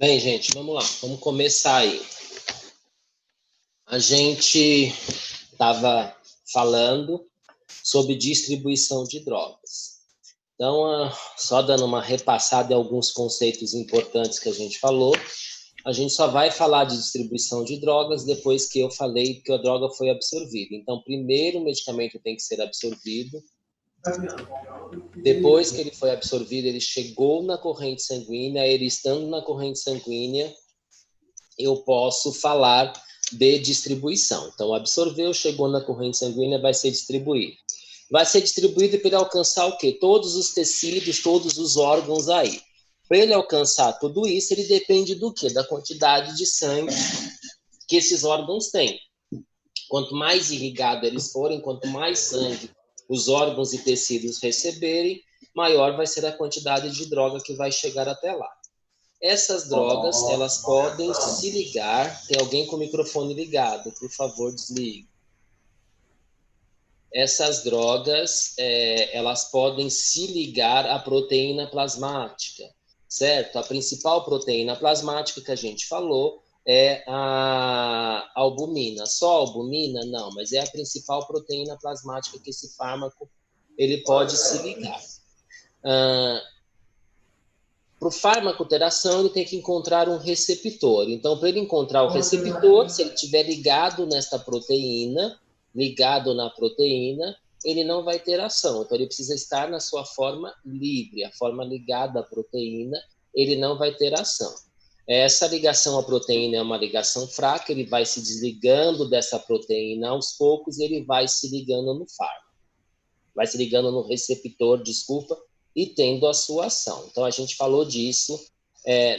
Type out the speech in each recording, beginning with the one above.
Bem, gente, vamos lá, vamos começar aí. A gente estava falando sobre distribuição de drogas. Então, só dando uma repassada em alguns conceitos importantes que a gente falou, a gente só vai falar de distribuição de drogas depois que eu falei que a droga foi absorvida. Então, primeiro o medicamento tem que ser absorvido, depois que ele foi absorvido, ele chegou na corrente sanguínea, ele estando na corrente sanguínea, eu posso falar de distribuição. Então, absorveu, chegou na corrente sanguínea, vai ser distribuído. Vai ser distribuído para ele alcançar o quê? Todos os tecidos, todos os órgãos aí. Para ele alcançar tudo isso, ele depende do quê? Da quantidade de sangue que esses órgãos têm. Quanto mais irrigado eles forem, quanto mais sangue os órgãos e tecidos receberem, maior vai ser a quantidade de droga que vai chegar até lá. Essas drogas, elas podem se ligar. Tem alguém com o microfone ligado, por favor, desligue. Essas drogas, elas podem se ligar à proteína plasmática, certo? A principal proteína plasmática que a gente falou é a albumina. Só a albumina? Não, mas é a principal proteína plasmática que esse fármaco ele pode se ligar. Para o fármaco ter ação, ele tem que encontrar um receptor. Então, para ele encontrar o receptor, se ele estiver ligado nesta proteína, ligado na proteína, ele não vai ter ação. Então, ele precisa estar na sua forma livre, a forma ligada à proteína, ele não vai ter ação. Essa ligação à proteína é uma ligação fraca, ele vai se desligando dessa proteína aos poucos e ele vai se ligando no fármaco. Vai se ligando no receptor, desculpa, e tendo a sua ação. Então, a gente falou disso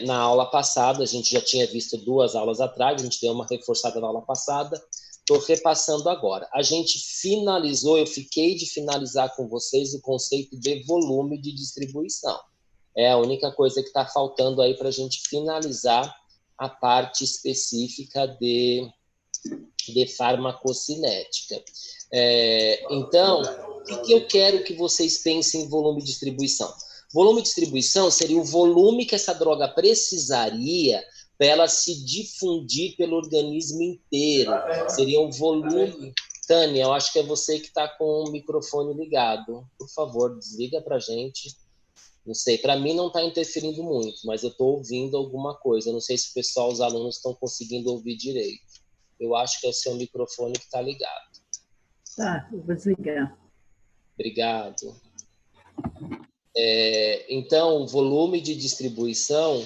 na aula passada, a gente já tinha visto 2 aulas atrás, a gente deu uma reforçada na aula passada, estou repassando agora. A gente finalizou, eu fiquei de finalizar com vocês o conceito de volume de distribuição. É a única coisa que está faltando aí para a gente finalizar a parte específica de farmacocinética. Então, o que eu quero que vocês pensem em volume de distribuição? Volume de distribuição seria o volume que essa droga precisaria para ela se difundir pelo organismo inteiro. Seria um volume... Tânia, eu acho que é você que está com o microfone ligado. Por favor, desliga para a gente. Não sei, para mim não está interferindo muito, mas eu estou ouvindo alguma coisa. Eu não sei se o pessoal, os alunos, estão conseguindo ouvir direito. Eu acho que é o seu microfone que está ligado. Tá, eu vou desligar. Obrigado. Então, o volume de distribuição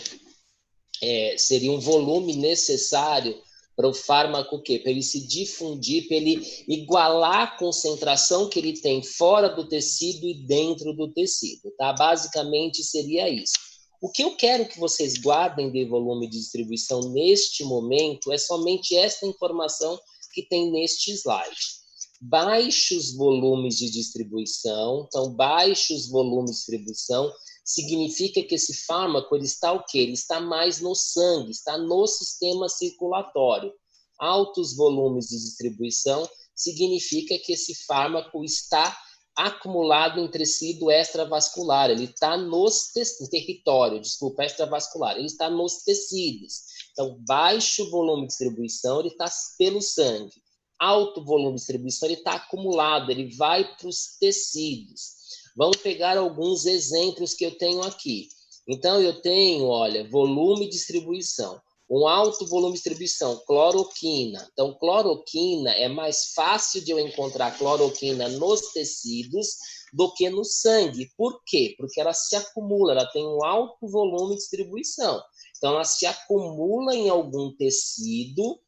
seria um volume necessário para o fármaco o quê? Para ele se difundir, para ele igualar a concentração que ele tem fora do tecido e dentro do tecido, tá? Basicamente seria isso. O que eu quero que vocês guardem de volume de distribuição neste momento é somente esta informação que tem neste slide. Baixos volumes de distribuição, então baixos volumes de distribuição significa que esse fármaco ele está o quê? Ele está mais no sangue, está no sistema circulatório. Altos volumes de distribuição significa que esse fármaco está acumulado em tecido extravascular, ele está nos território, desculpa, extravascular, ele está nos tecidos. Então, baixo volume de distribuição, ele está pelo sangue. Alto volume de distribuição, ele está acumulado, ele vai para os tecidos. Vamos pegar alguns exemplos que eu tenho aqui. Então, eu tenho, olha, volume de distribuição. Um alto volume de distribuição, cloroquina. Então, cloroquina, é mais fácil de eu encontrar cloroquina nos tecidos do que no sangue. Por quê? Porque ela se acumula, ela tem um alto volume de distribuição. Então, ela se acumula em algum tecido.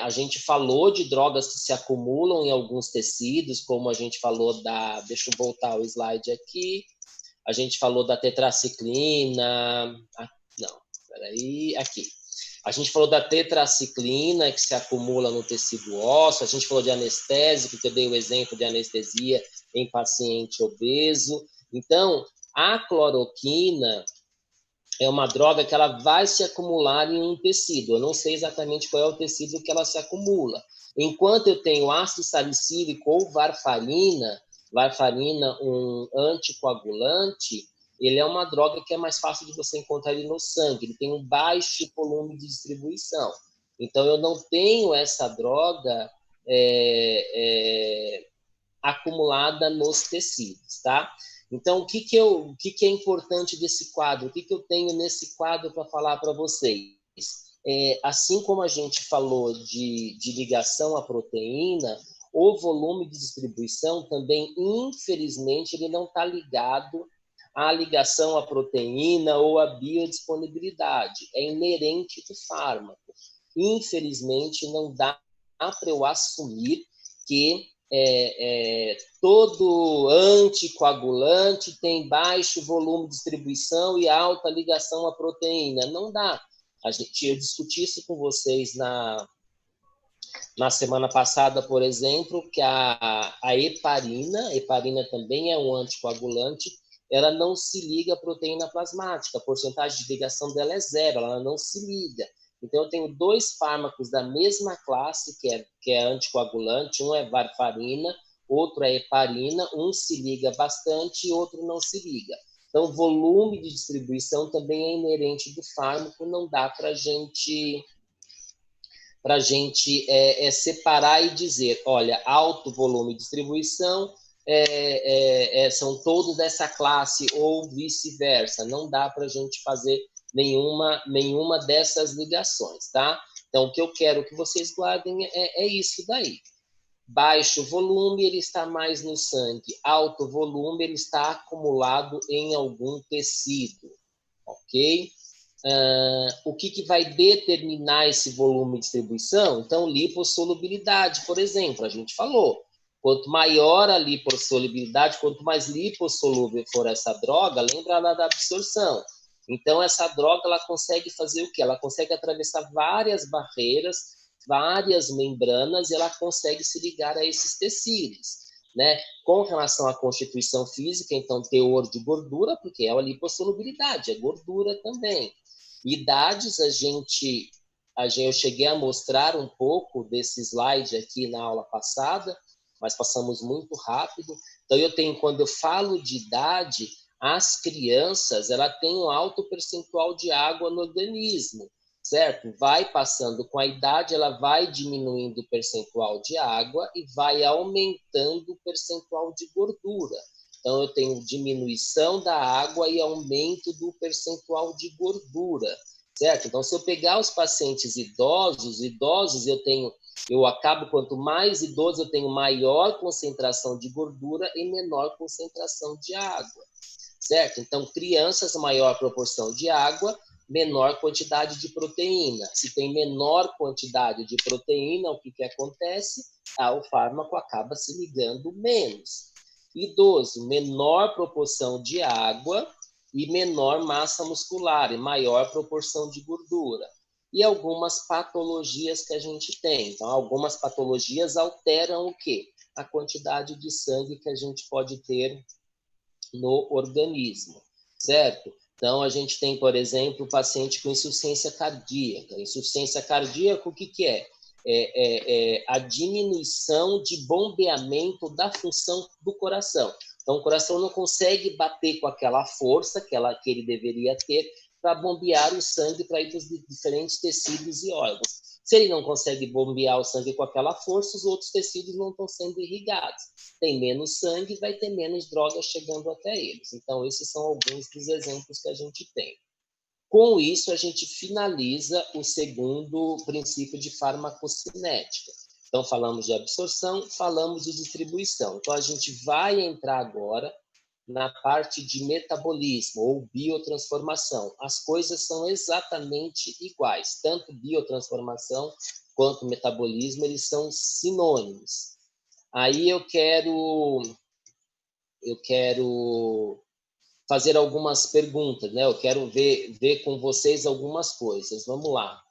A gente falou de drogas que se acumulam em alguns tecidos, como a gente falou da... Deixa eu voltar o slide aqui. A gente falou da tetraciclina... Não, peraí, aqui. A gente falou da tetraciclina, que se acumula no tecido ósseo. A gente falou de anestésico, que eu dei o exemplo de anestesia em paciente obeso. Então, a cloroquina é uma droga que ela vai se acumular em um tecido. Eu não sei exatamente qual é o tecido que ela se acumula. Enquanto eu tenho ácido salicílico ou varfarina, um anticoagulante, ele é uma droga que é mais fácil de você encontrar ele no sangue, ele tem um baixo volume de distribuição. Então, eu não tenho essa droga acumulada nos tecidos, tá? Então, o que é importante desse quadro? O que eu tenho nesse quadro para falar para vocês? Assim como a gente falou de ligação à proteína, o volume de distribuição também, infelizmente, ele não está ligado à ligação à proteína ou à biodisponibilidade. É inerente do fármaco. Infelizmente, não dá para eu assumir que todo anticoagulante tem baixo volume de distribuição e alta ligação à proteína. Não dá. Eu discuti isso com vocês na semana passada, por exemplo, que a heparina também é um anticoagulante, ela não se liga à proteína plasmática, a porcentagem de ligação dela é zero, ela não se liga. Então, eu tenho 2 fármacos da mesma classe, que é anticoagulante, um é varfarina, outro é heparina, um se liga bastante e outro não se liga. Então, o volume de distribuição também é inerente do fármaco, não dá para a gente separar e dizer, olha, alto volume de distribuição são todos dessa classe ou vice-versa. Não dá para a gente fazer nenhuma dessas ligações, tá? Então, o que eu quero que vocês guardem é isso daí. Baixo volume, ele está mais no sangue. Alto volume, ele está acumulado em algum tecido, ok? O que vai determinar esse volume de distribuição? Então, lipossolubilidade, por exemplo, a gente falou. Quanto maior a lipossolubilidade, quanto mais lipossolúvel for essa droga, lembra lá da absorção. Então, essa droga ela consegue fazer o quê? Ela consegue atravessar várias barreiras, várias membranas, e ela consegue se ligar a esses tecidos, né? Com relação à constituição física, então, teor de gordura, porque é a lipossolubilidade, é gordura também. Idades, eu cheguei a mostrar um pouco desse slide aqui na aula passada, mas passamos muito rápido. Então, quando eu falo de idade, as crianças, ela tem um alto percentual de água no organismo, certo? Vai passando com a idade, ela vai diminuindo o percentual de água e vai aumentando o percentual de gordura. Então, eu tenho diminuição da água e aumento do percentual de gordura, certo? Então, se eu pegar os pacientes idosos, quanto mais idoso eu tenho, maior concentração de gordura e menor concentração de água, certo? Então, crianças, maior proporção de água, menor quantidade de proteína. Se tem menor quantidade de proteína, o que acontece? O fármaco acaba se ligando menos. Idoso, menor proporção de água e menor massa muscular e maior proporção de gordura. E algumas patologias que a gente tem. Então, algumas patologias alteram o quê? A quantidade de sangue que a gente pode ter no organismo, certo? Então, a gente tem, por exemplo, o paciente com insuficiência cardíaca. Insuficiência cardíaca, o que é? É a diminuição de bombeamento da função do coração. Então, o coração não consegue bater com aquela força que ele deveria ter para bombear o sangue para ir para os diferentes tecidos e órgãos. Se ele não consegue bombear o sangue com aquela força, os outros tecidos não estão sendo irrigados. Tem menos sangue, vai ter menos drogas chegando até eles. Então, esses são alguns dos exemplos que a gente tem. Com isso, a gente finaliza o segundo princípio de farmacocinética. Então, falamos de absorção, falamos de distribuição. Então, a gente vai entrar agora na parte de metabolismo ou biotransformação. As coisas são exatamente iguais. Tanto biotransformação quanto metabolismo, eles são sinônimos. Aí eu quero fazer algumas perguntas, né? Eu quero ver com vocês algumas coisas. Vamos lá.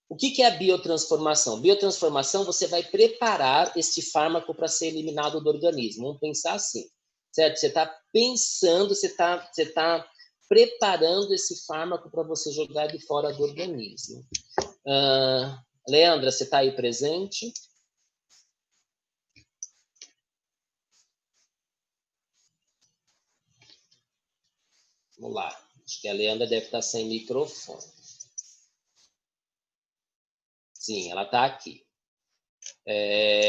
O que é a biotransformação? Biotransformação, você vai preparar este fármaco para ser eliminado do organismo. Vamos pensar assim, certo? Você está pensando, você está preparando esse fármaco para você jogar de fora do organismo. Leandra, você está aí presente? Vamos lá. Acho que a Leandra deve estar sem microfone. Sim, ela está aqui.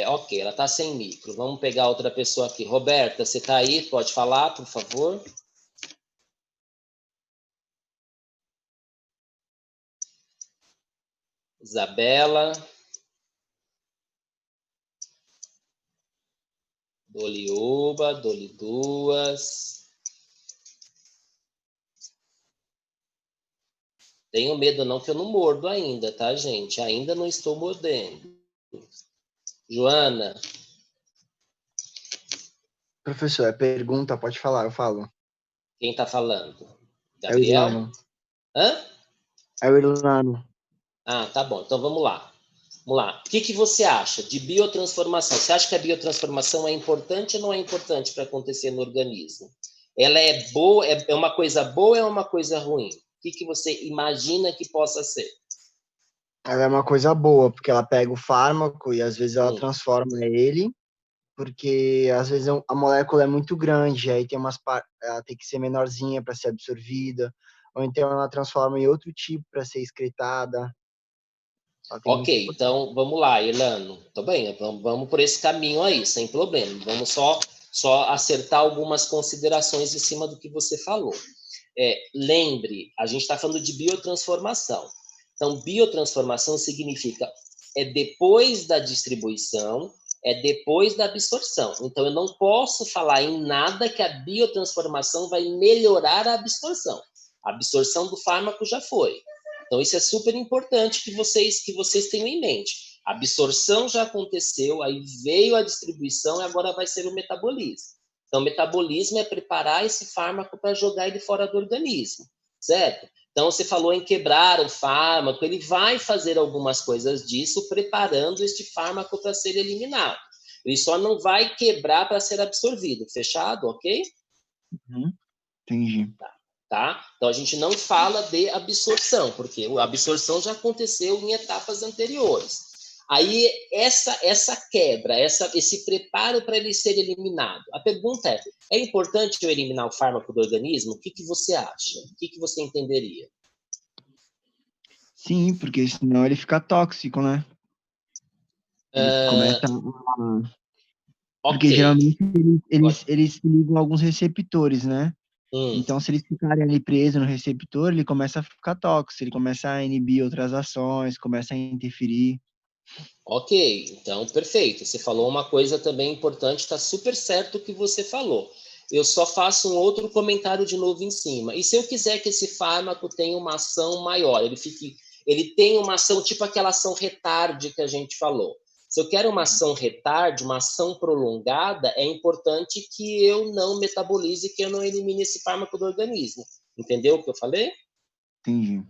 Ok, ela está sem micro. Vamos pegar outra pessoa aqui. Roberta, você está aí? Pode falar, por favor? Isabela. Dole uma, dole duas. Tenho medo não, que eu não mordo ainda, tá, gente? Ainda não estou mordendo. Joana. Professor, é pergunta, pode falar, eu falo. Quem está falando? É o Gabriel? Irlano. Hã? É o Irlano. Ah, tá bom. Então vamos lá. Vamos lá. O que você acha de biotransformação? Você acha que a biotransformação é importante ou não é importante para acontecer no organismo? Ela é boa, é uma coisa boa ou é uma coisa ruim? O que você imagina que possa ser? Ela é uma coisa boa, porque ela pega o fármaco e às vezes ela transforma ele, porque às vezes a molécula é muito grande, aí tem ela tem que ser menorzinha para ser absorvida, ou então ela transforma em outro tipo para ser excretada. Ok, então vamos lá, Irlano. Tá bem, vamos por esse caminho aí, sem problema. Vamos só acertar algumas considerações em cima do que você falou. Lembre, a gente está falando de biotransformação. Então, biotransformação significa depois da distribuição, depois da absorção. Então, eu não posso falar em nada que a biotransformação vai melhorar a absorção. A absorção do fármaco já foi. Então, isso é super importante que vocês tenham em mente. A absorção já aconteceu, aí veio a distribuição e agora vai ser o metabolismo. Então, o metabolismo é preparar esse fármaco para jogar ele fora do organismo, certo? Então, você falou em quebrar o fármaco, ele vai fazer algumas coisas disso, preparando este fármaco para ser eliminado. Ele só não vai quebrar para ser absorvido. Fechado, ok? Entendi. Tá? Então, a gente não fala de absorção, porque a absorção já aconteceu em etapas anteriores. Aí, essa quebra, esse preparo para ele ser eliminado. A pergunta é importante eu eliminar o fármaco do organismo? O que você acha? O que você entenderia? Sim, porque senão ele fica tóxico, né? Ele começa a... Porque geralmente eles se ligam a alguns receptores, né? Então, se eles ficarem ali presos no receptor, ele começa a ficar tóxico, ele começa a inibir outras ações, começa a interferir. Ok, então perfeito. Você falou uma coisa também importante, está super certo o que você falou. Eu só faço um outro comentário de novo em cima. E se eu quiser que esse fármaco tenha uma ação maior, ele tem uma ação tipo aquela ação retarde que a gente falou. Se eu quero uma ação retarde, uma ação prolongada, é importante que eu não metabolize, que eu não elimine esse fármaco do organismo. Entendeu o que eu falei? Entendi.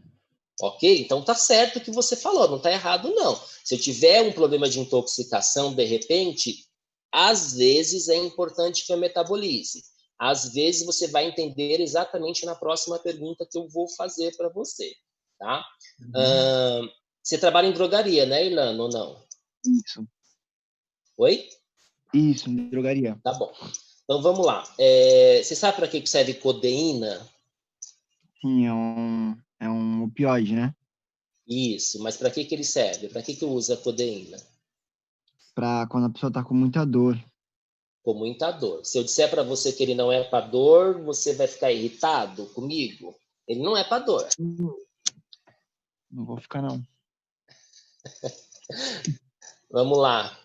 Ok? Então tá certo o que você falou, não tá errado não. Se eu tiver um problema de intoxicação, de repente, às vezes é importante que eu metabolize. Às vezes você vai entender exatamente na próxima pergunta que eu vou fazer para você, tá? Você trabalha em drogaria, né, Irlanda, ou não? Isso. Oi? Isso, em drogaria. Tá bom. Então vamos lá. Você sabe para que serve codeína? Sim, é um opioide, né? Isso, mas para que ele serve? Para que usa a codeína? Para quando a pessoa tá com muita dor. Com muita dor. Se eu disser para você que ele não é para dor, você vai ficar irritado comigo? Ele não é para dor. Não vou ficar, não. Vamos lá.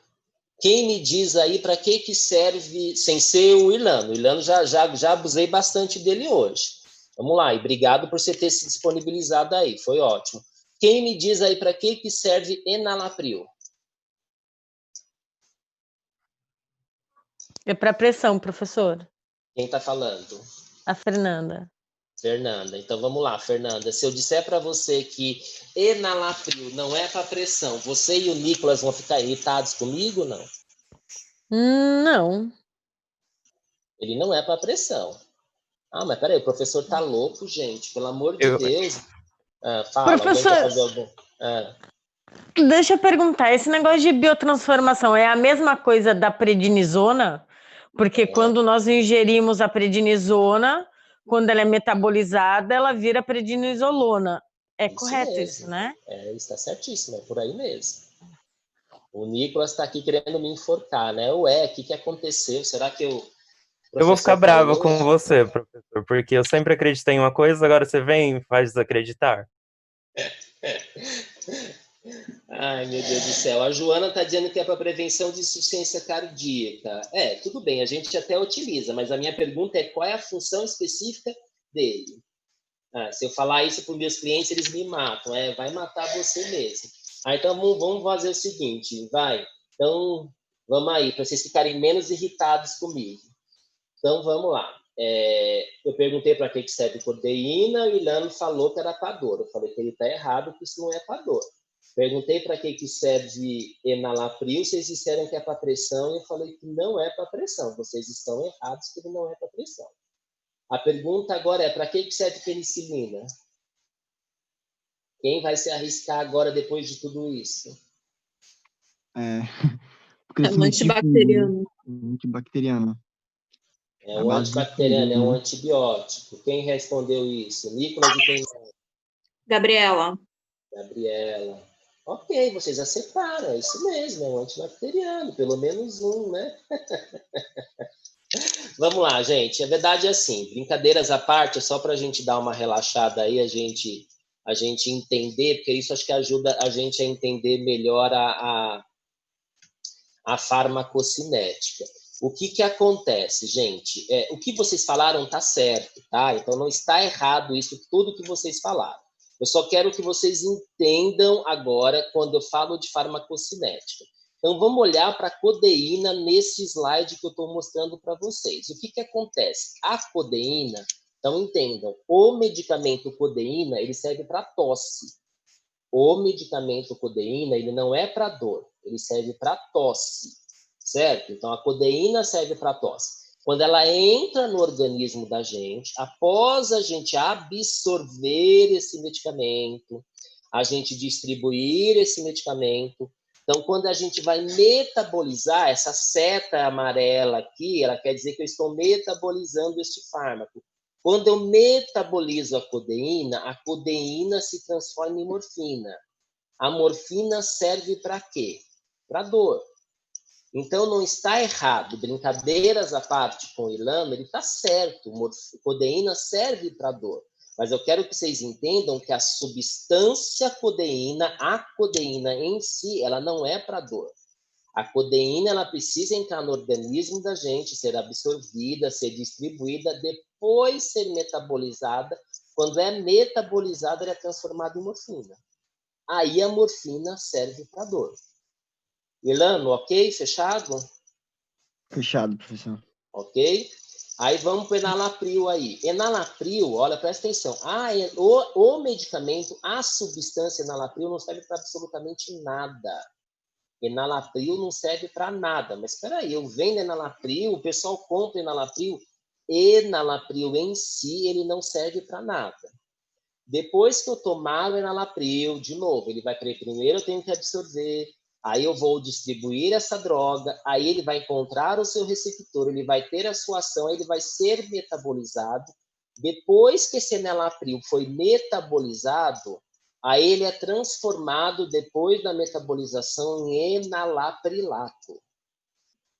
Quem me diz aí para que serve, sem ser o Irlando? O Irlando já abusei bastante dele hoje. Vamos lá, e obrigado por você ter se disponibilizado aí, foi ótimo. Quem me diz aí para que serve enalapril? É para pressão, professor. Quem está falando? A Fernanda. Fernanda, então vamos lá, Fernanda. Se eu disser para você que enalapril não é para pressão, você e o Nicolas vão ficar irritados comigo, não? Não. Ele não é para pressão. Ah, mas peraí, o professor tá louco, gente, pelo amor de Deus. Fala, Professor, alguém quer fazer algum... deixa eu perguntar, esse negócio de biotransformação é a mesma coisa da prednisona? Porque quando nós ingerimos a prednisona, quando ela é metabolizada, ela vira prednisolona. É Isso correto mesmo. isso, né? Está certíssimo, é por aí mesmo. O Nicolas está aqui querendo me enforcar, né? Ué, o que aconteceu? Será que Eu vou ficar brava falou? com você, professor, porque eu sempre acreditei em uma coisa, agora você vem e faz desacreditar. Ai, meu Deus do céu. A Joana está dizendo que é para prevenção de insuficiência cardíaca. Tudo bem, a gente até utiliza, mas a minha pergunta é qual é a função específica dele? Se eu falar isso para os meus clientes, eles me matam. Vai matar você mesmo. Então, vamos fazer o seguinte, vai. Então, vamos aí, para vocês ficarem menos irritados comigo. Então, vamos lá. Eu perguntei para que serve proteína, e o Ilano falou que era para dor. Eu falei que ele está errado, que isso não é para dor. Perguntei para que serve enalapril, vocês disseram que é para pressão, e eu falei que não é para pressão. Vocês estão errados, que ele não é para pressão. A pergunta agora é, para que serve penicilina? Quem vai se arriscar agora depois de tudo isso? É um antibacteriano. Antibacteriano. É um antibacteriano, é um antibiótico. Quem respondeu isso? Nicolas e quem mais? Gabriela. Gabriela. Ok, vocês acertaram, é isso mesmo, é um antibacteriano, pelo menos um, né? Vamos lá, gente. A verdade é assim, brincadeiras à parte, é só para a gente dar uma relaxada aí, a gente entender, porque isso acho que ajuda a gente a entender melhor a farmacocinética. O que acontece, gente? O que vocês falaram está certo, tá? Então não está errado isso, tudo que vocês falaram. Eu só quero que vocês entendam agora quando eu falo de farmacocinética. Então vamos olhar para a codeína nesse slide que eu estou mostrando para vocês. O que acontece? A codeína, então entendam, o medicamento codeína ele serve para tosse. O medicamento codeína ele não é para dor, ele serve para tosse. Certo? Então, a codeína serve para tosse. Quando ela entra no organismo da gente, após a gente absorver esse medicamento, a gente distribuir esse medicamento, então, quando a gente vai metabolizar, essa seta amarela aqui, ela quer dizer que eu estou metabolizando este fármaco. Quando eu metabolizo a codeína se transforma em morfina. A morfina serve para quê? Para dor. Então, não está errado. Brincadeiras à parte com o Ilano, ele está certo. Codeína serve para dor. Mas eu quero que vocês entendam que a substância codeína, a codeína em si, ela não é para dor. A codeína, ela precisa entrar no organismo da gente, ser absorvida, ser distribuída, depois ser metabolizada. Quando é metabolizada, ela é transformada em morfina. Aí a morfina serve para dor. Ilano, ok? Fechado? Fechado, professor. Ok? Aí vamos para o enalapril aí. Enalapril, olha, presta atenção. O medicamento, a substância enalapril não serve para absolutamente nada. Enalapril não serve para nada. Mas espera aí, eu vendo enalapril, o pessoal compra enalapril. Enalapril em si, ele não serve para nada. Depois que eu tomar o enalapril, de novo, ele vai primeiro eu tenho que absorver, aí eu vou distribuir essa droga, aí ele vai encontrar o seu receptor, ele vai ter a sua ação, aí ele vai ser metabolizado. Depois que esse enalapril foi metabolizado, aí ele é transformado, depois da metabolização, em enalaprilato.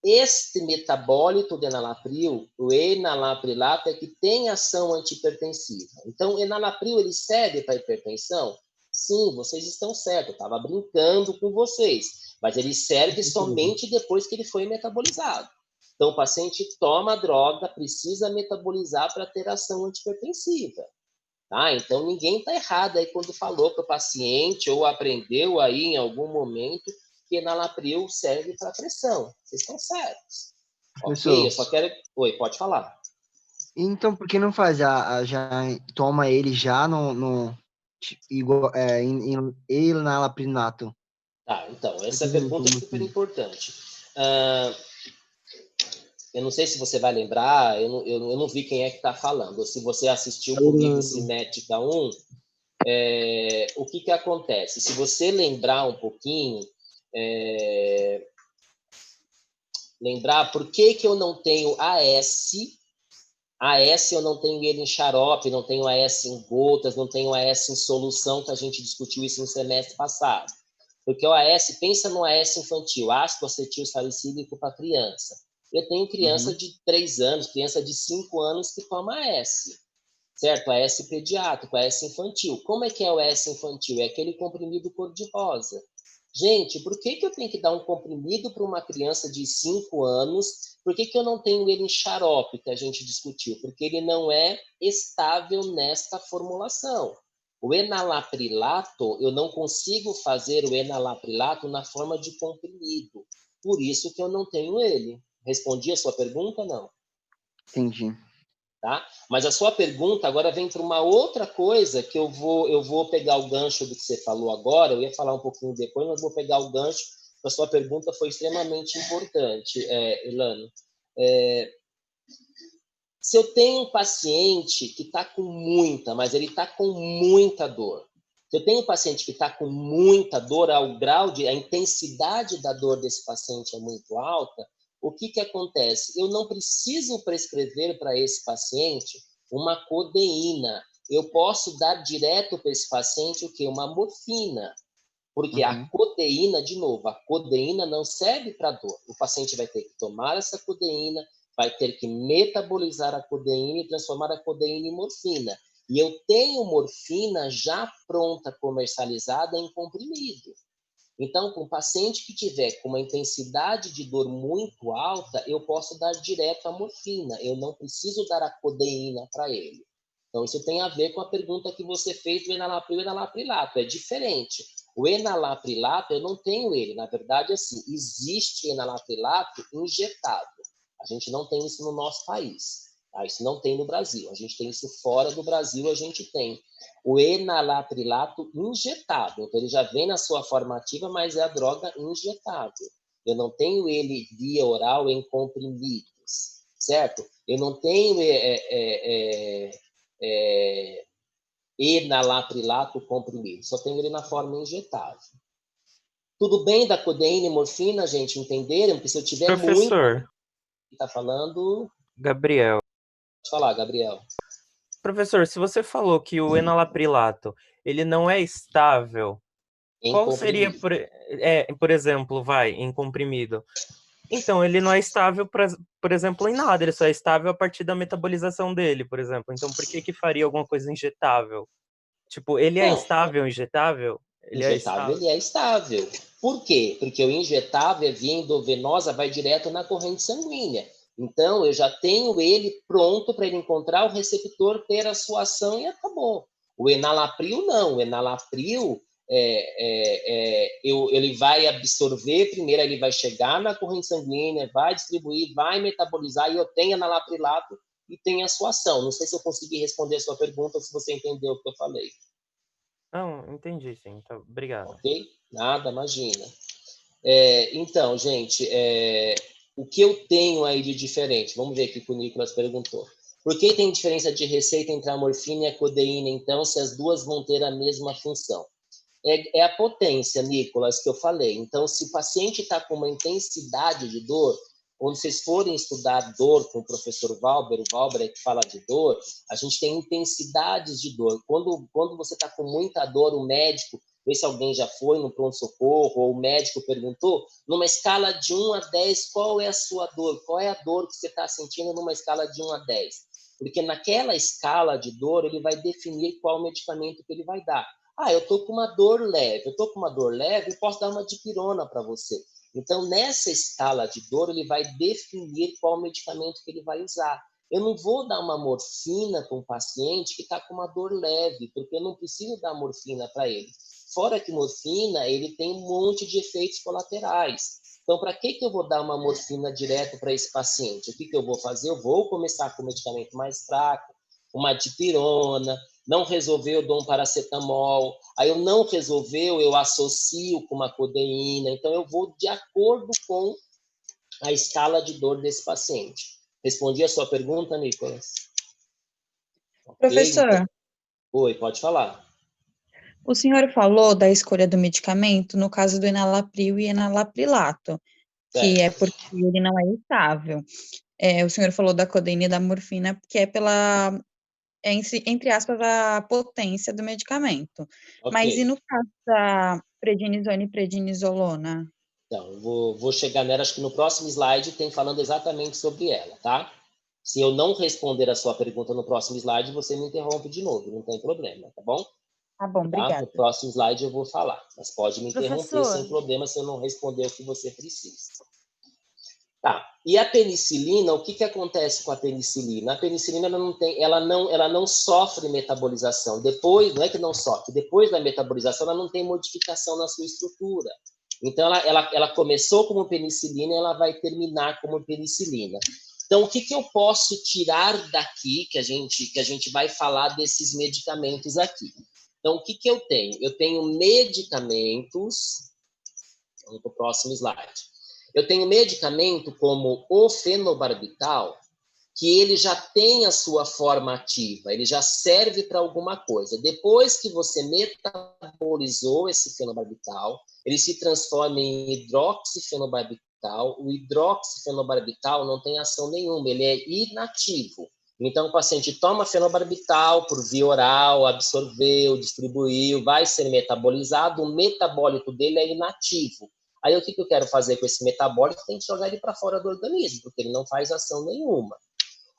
Este metabólito de enalapril, o enalaprilato, é que tem ação antihipertensiva. Então, o enalapril, ele serve para hipertensão? Sim, vocês estão certos, eu estava brincando com vocês, mas ele serve somente depois que ele foi metabolizado. Então, o paciente toma a droga, precisa metabolizar para ter ação antihipertensiva. Tá? Então, ninguém está errado aí quando falou para o paciente ou aprendeu aí em algum momento que enalapril serve para pressão. Vocês estão certos. Professor. Ok, eu só quero... Oi, pode falar. Então, por que não faz? Já toma ele já em enalaprinato? Tá, então, essa pergunta é super importante. Eu não sei se você vai lembrar, eu não vi quem é que está falando, ou se você assistiu comigo Cinética 1, o que acontece? Se você lembrar um pouquinho, lembrar por que eu não tenho AS AS eu não tenho ele em xarope, não tenho AS em gotas, não tenho AS em solução, que a gente discutiu isso no semestre passado. Porque o AS, pensa no AS infantil, ácido acetil salicílico para criança. Eu tenho criança de 3 anos, criança de 5 anos que toma AS, certo? AS pediátrico, AS infantil. Como é que é o AS infantil? É aquele comprimido cor-de-rosa. Gente, por que eu tenho que dar um comprimido para uma criança de 5 anos? Por que eu não tenho ele em xarope, que a gente discutiu? Porque ele não é estável nesta formulação. O enalaprilato, eu não consigo fazer o enalaprilato na forma de comprimido. Por isso que eu não tenho ele. Respondi a sua pergunta, não? Entendi. Tá? Mas a sua pergunta agora vem para uma outra coisa que eu vou pegar o gancho do que você falou agora, eu ia falar um pouquinho depois, mas vou pegar o gancho, a sua pergunta foi extremamente importante, Elano. Se eu tenho um paciente que está com muita, mas ele está com muita dor, se eu tenho um paciente que está com muita dor, ao grau de, a intensidade da dor desse paciente é muito alta, o que acontece? Eu não preciso prescrever para esse paciente uma codeína. Eu posso dar direto para esse paciente o quê? Uma morfina. Porque a codeína, de novo, a codeína não serve para dor. O paciente vai ter que tomar essa codeína, vai ter que metabolizar a codeína e transformar a codeína em morfina. E eu tenho morfina já pronta, comercializada em comprimido. Então, com um paciente que tiver com uma intensidade de dor muito alta, eu posso dar direto a morfina. Eu não preciso dar a codeína para ele. Então, isso tem a ver com a pergunta que você fez do enalapril e enalaprilato. É diferente. O enalaprilato, eu não tenho ele. Na verdade, assim, existe enalaprilato injetável. A gente não tem isso no nosso país. Tá? Isso não tem no Brasil. A gente tem isso fora do Brasil, a gente tem o enalaprilato injetável. Então, ele já vem na sua forma ativa, mas é a droga injetável. Eu não tenho ele via oral em comprimidos, certo? Eu não tenho enalaprilato comprimido, só tenho ele na forma injetável. Tudo bem da codeína e morfina, gente, entenderam? Porque se eu tiver Professor. muito... Está falando... Gabriel. Pode falar, Gabriel. Professor, se você falou que o enalaprilato ele não é estável, qual seria, por exemplo, em comprimido? Então, ele não é estável, por exemplo, em nada, ele só é estável a partir da metabolização dele, por exemplo. Então, por que faria alguma coisa injetável? Tipo, ele é estável, injetável? Injetável, ele é estável. Por quê? Porque o injetável, via endovenosa, vai direto na corrente sanguínea. Então, eu já tenho ele pronto para ele encontrar o receptor, ter a sua ação e acabou. O enalapril, não. O enalapril, ele vai absorver, primeiro ele vai chegar na corrente sanguínea, vai distribuir, vai metabolizar, e eu tenho enalaprilato e tem a sua ação. Não sei se eu consegui responder a sua pergunta ou se você entendeu o que eu falei. Não, entendi, sim. Então, obrigado. Ok? Nada, imagina. Então, gente, o que eu tenho aí de diferente? Vamos ver aqui que o Nicolas perguntou. Por que tem diferença de receita entre a morfina e a codeína, então, se as duas vão ter a mesma função? É a potência, Nicolas, que eu falei. Então, se o paciente está com uma intensidade de dor, quando vocês forem estudar dor com o professor Valber, o Valber é que fala de dor, a gente tem intensidades de dor. Quando você está com muita dor, o médico, vê se alguém já foi no pronto-socorro, ou o médico perguntou, numa escala de 1 a 10, qual é a sua dor? Qual é a dor que você está sentindo numa escala de 1 a 10? Porque naquela escala de dor, ele vai definir qual medicamento que ele vai dar. Eu estou com uma dor leve. Eu estou com uma dor leve, eu posso dar uma dipirona para você. Então, nessa escala de dor, ele vai definir qual medicamento que ele vai usar. Eu não vou dar uma morfina para um paciente que está com uma dor leve, porque eu não preciso dar morfina para ele. Fora que morfina, ele tem um monte de efeitos colaterais. Então, para que eu vou dar uma morfina direto para esse paciente? O que eu vou fazer? Eu vou começar com um medicamento mais fraco, uma dipirona. Não resolveu, eu dou um paracetamol. Aí eu não resolveu, eu associo com uma codeína. Então, eu vou de acordo com a escala de dor desse paciente. Respondi a sua pergunta, Nicolas? Professor. Okay, então... Oi, pode falar. O senhor falou da escolha do medicamento no caso do enalapril e enalaprilato, que é porque ele não é estável. O senhor falou da codeína e da morfina, que é pela, entre aspas, a potência do medicamento. Mas e Ok. no caso da prednisona e prednisolona? Então, vou chegar nela, acho que no próximo slide tem falando exatamente sobre ela, tá? Se eu não responder a sua pergunta no próximo slide, você me interrompe de novo, não tem problema, tá bom? Tá bom, Tá? obrigada. No próximo slide eu vou falar, mas pode me interromper sem Professor, problema se eu não responder o que você precisa. Tá. E a penicilina, o que que acontece com a penicilina? A penicilina ela não sofre metabolização. Depois, não é que não sofre, depois da metabolização ela não tem modificação na sua estrutura. Então ela começou como penicilina e ela vai terminar como penicilina. Então o que que eu posso tirar daqui que a gente vai falar desses medicamentos aqui? Então o que que eu tenho? Eu tenho medicamentos. Vamos para o próximo slide. Eu tenho medicamento como o fenobarbital, que ele já tem a sua forma ativa, ele já serve para alguma coisa. Depois que você metabolizou esse fenobarbital, ele se transforma em hidroxifenobarbital. O hidroxifenobarbital não tem ação nenhuma, ele é inativo. Então, o paciente toma fenobarbital por via oral, absorveu, distribuiu, vai ser metabolizado, o metabólito dele é inativo. Aí, o que eu quero fazer com esse metabólito? Tem que jogar ele para fora do organismo, porque ele não faz ação nenhuma.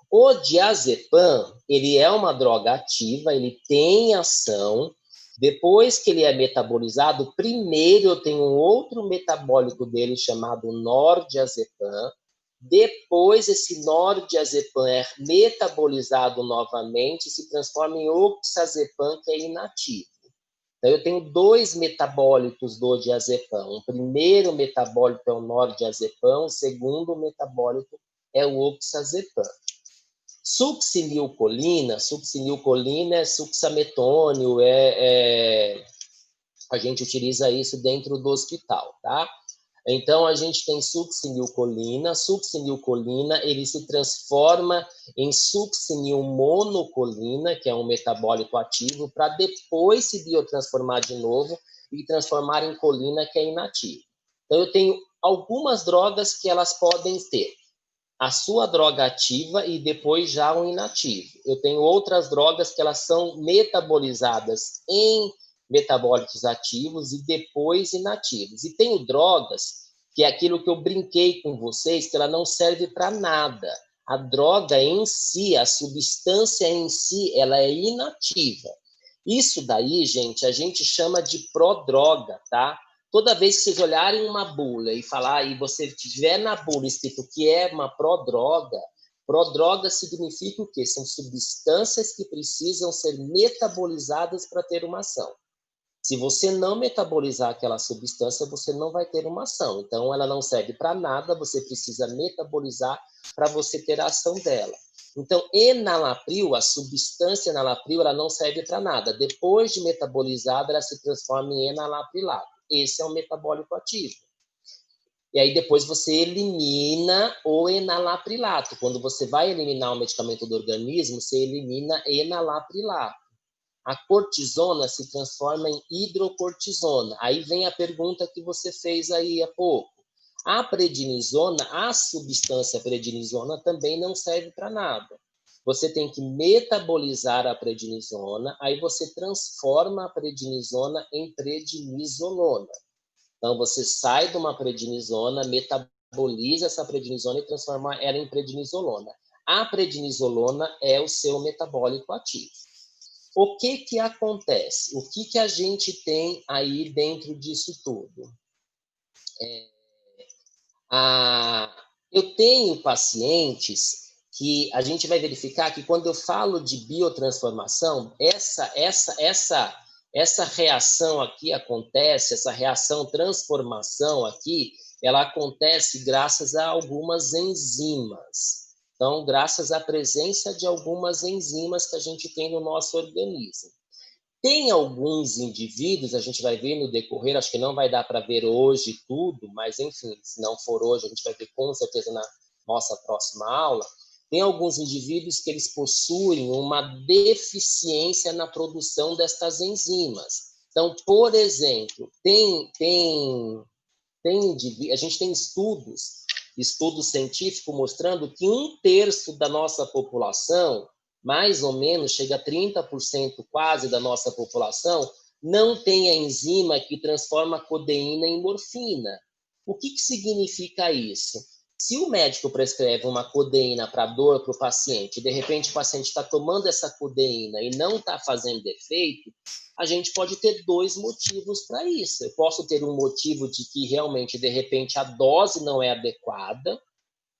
O diazepam, ele é uma droga ativa, ele tem ação. Depois que ele é metabolizado, primeiro eu tenho um outro metabólito dele chamado nordiazepam. Depois esse nordiazepam é metabolizado novamente e se transforma em oxazepam, que é inativo. Então, eu tenho dois metabólitos do diazepam. O primeiro metabólito é o nordiazepam, o segundo metabólito é o oxazepam. Succinilcolina é succinilmetônio, a gente utiliza isso dentro do hospital, tá? Então, a gente tem succinilcolina, ele se transforma em succinilmonocolina, que é um metabólito ativo, para depois se biotransformar de novo e transformar em colina, que é inativo. Então, eu tenho algumas drogas que elas podem ter a sua droga ativa e depois já o inativo. Eu tenho outras drogas que elas são metabolizadas em metabólitos ativos e depois inativos. E tenho drogas, que é aquilo que eu brinquei com vocês, que ela não serve para nada. A droga em si, a substância em si, ela é inativa. Isso daí, gente, a gente chama de prodroga, tá? Toda vez que vocês olharem uma bula e falar, e você tiver na bula escrito que é uma prodroga significa o quê? São substâncias que precisam ser metabolizadas para ter uma ação. Se você não metabolizar aquela substância, você não vai ter uma ação. Então, ela não serve para nada, você precisa metabolizar para você ter a ação dela. Então, enalapril, a substância enalapril, ela não serve para nada. Depois de metabolizada, ela se transforma em enalaprilato. Esse é um metabólito ativo. E aí depois você elimina o enalaprilato. Quando você vai eliminar o medicamento do organismo, você elimina enalaprilato. A cortisona se transforma em hidrocortisona. Aí vem a pergunta que você fez aí há pouco. A prednisona, a substância prednisona também não serve para nada. Você tem que metabolizar a prednisona, aí você transforma a prednisona em prednisolona. Então, você sai de uma prednisona, metaboliza essa prednisona e transforma ela em prednisolona. A prednisolona é o seu metabólico ativo. O que que acontece? O que que a gente tem aí dentro disso tudo? Eu tenho pacientes que a gente vai verificar que quando eu falo de biotransformação, essa reação aqui acontece, essa reação transformação aqui, ela acontece graças a algumas enzimas. Então, graças à presença de algumas enzimas que a gente tem no nosso organismo. Tem alguns indivíduos, a gente vai ver no decorrer, acho que não vai dar para ver hoje tudo, mas enfim, se não for hoje, a gente vai ver com certeza na nossa próxima aula. Tem alguns indivíduos que eles possuem uma deficiência na produção destas enzimas. Então, por exemplo, a gente tem estudos estudo científico mostrando que 1/3 da nossa população, mais ou menos, chega a 30% quase da nossa população, não tem a enzima que transforma a codeína em morfina. O que significa isso? Se o médico prescreve uma codeína para dor para o paciente, de repente o paciente está tomando essa codeína e não está fazendo efeito, a gente pode ter 2 motivos para isso. Eu posso ter um motivo de que realmente, de repente, a dose não é adequada,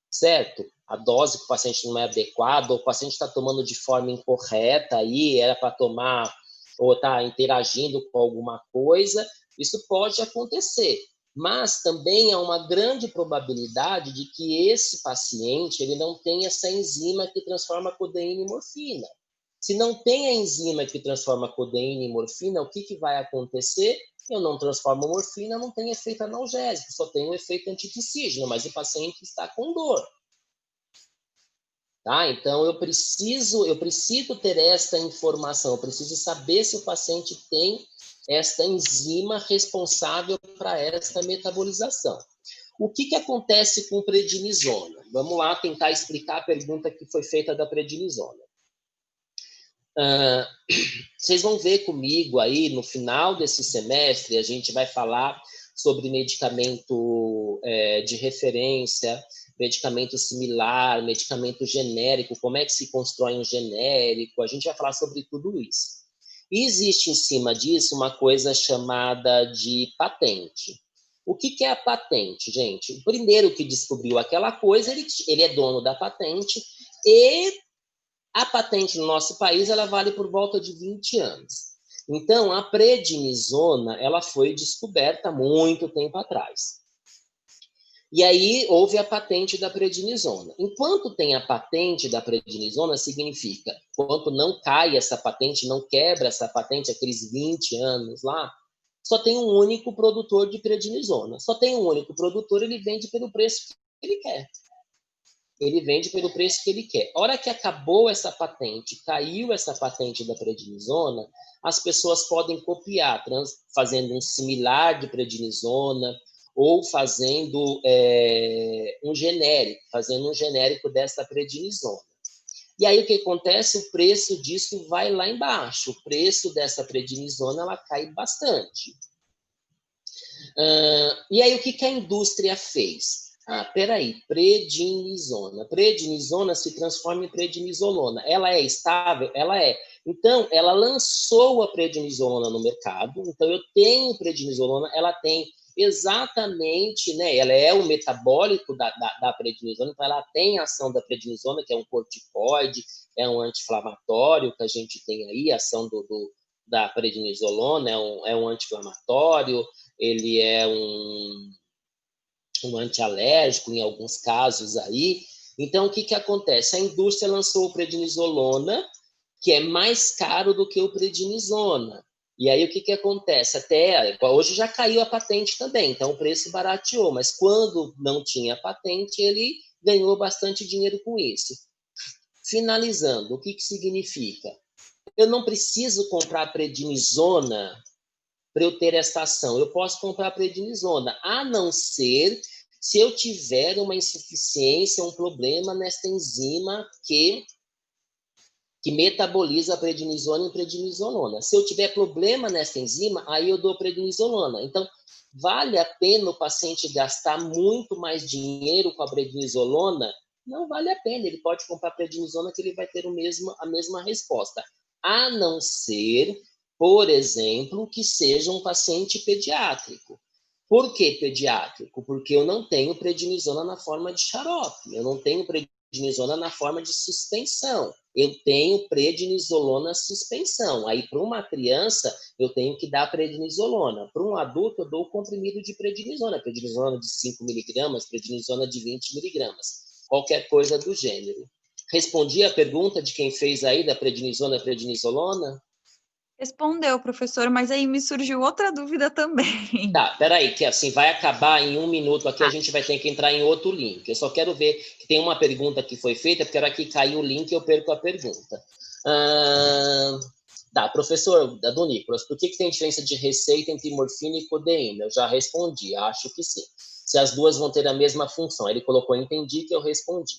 certo? A dose que o paciente não é adequada, ou o paciente está tomando de forma incorreta, aí era para tomar, ou está interagindo com alguma coisa, isso pode acontecer. Mas também há uma grande probabilidade de que esse paciente ele não tenha essa enzima que transforma a codeína em morfina. Se não tem a enzima que transforma a codeína em morfina, o que vai acontecer? Eu não transformo morfina, não tem efeito analgésico, só tem um efeito antitussígeno, mas o paciente está com dor. Tá? Então, eu preciso ter esta informação, eu preciso saber se o paciente tem esta enzima responsável para esta metabolização. O que acontece com prednisona? Vamos lá tentar explicar a pergunta que foi feita da prednisona. Vocês vão ver comigo aí, no final desse semestre, a gente vai falar sobre medicamento de referência, medicamento similar, medicamento genérico, como é que se constrói um genérico, a gente vai falar sobre tudo isso. E existe em cima disso uma coisa chamada de patente. O que é a patente, gente? O primeiro que descobriu aquela coisa, ele é dono da patente, e a patente no nosso país ela vale por volta de 20 anos. Então, a prednisona ela foi descoberta há muito tempo atrás. E aí houve a patente da prednisona. Enquanto tem a patente da prednisona, significa, enquanto não cai essa patente, não quebra essa patente, aqueles 20 anos lá, só tem um único produtor de prednisona. Só tem um único produtor, ele vende pelo preço que ele quer. Ele vende pelo preço que ele quer. A hora que acabou essa patente, caiu essa patente da prednisona, as pessoas podem copiar, fazendo um similar de prednisona, ou fazendo um genérico dessa prednisona. E aí o que acontece? O preço disso vai lá embaixo. O preço dessa prednisona ela cai bastante. E aí o que a indústria fez? Peraí, prednisona. Prednisona se transforma em prednisolona. Ela é estável? Ela é. Então, ela lançou a prednisolona no mercado. Então, eu tenho prednisolona, ela tem exatamente, né? Ela é o metabólico da prednisona, então ela tem a ação da prednisona, que é um corticoide, é um anti-inflamatório que a gente tem aí, a ação da prednisolona é um anti-inflamatório, ele é um antialérgico em alguns casos aí. Então, o que acontece? A indústria lançou o prednisolona, que é mais caro do que o prednisona. E aí, o que acontece? Até hoje já caiu a patente também, então o preço barateou, mas quando não tinha patente, ele ganhou bastante dinheiro com isso. Finalizando, o que significa? Eu não preciso comprar prednisona para eu ter esta ação. Eu posso comprar prednisona, a não ser se eu tiver uma insuficiência, um problema nesta enzima que metaboliza a prednisona em prednisolona. Se eu tiver problema nessa enzima, aí eu dou prednisolona. Então, vale a pena o paciente gastar muito mais dinheiro com a prednisolona? Não vale a pena. Ele pode comprar prednisona que ele vai ter a mesma resposta. A não ser, por exemplo, que seja um paciente pediátrico. Por que pediátrico? Porque eu não tenho prednisona na forma de xarope. Eu não tenho prednisona na forma de suspensão. Eu tenho prednisolona suspensão. Aí, para uma criança, eu tenho que dar prednisolona. Para um adulto, eu dou comprimido de prednisona de 5 miligramas, prednisona de 20 miligramas. Qualquer coisa do gênero. Respondi a pergunta de quem fez aí da prednisona e prednisolona? Respondeu, professor, mas aí me surgiu outra dúvida também. Tá, peraí, que assim vai acabar em 1 minuto aqui, a gente vai ter que entrar em outro link. Eu só quero ver que tem uma pergunta que foi feita, porque a hora que caiu o link eu perco a pergunta. Tá, professor Adonícolas, por que tem diferença de receita entre morfina e codeína? Eu já respondi, acho que sim. se as duas vão ter a mesma função. Aí ele colocou, entendi, que eu respondi.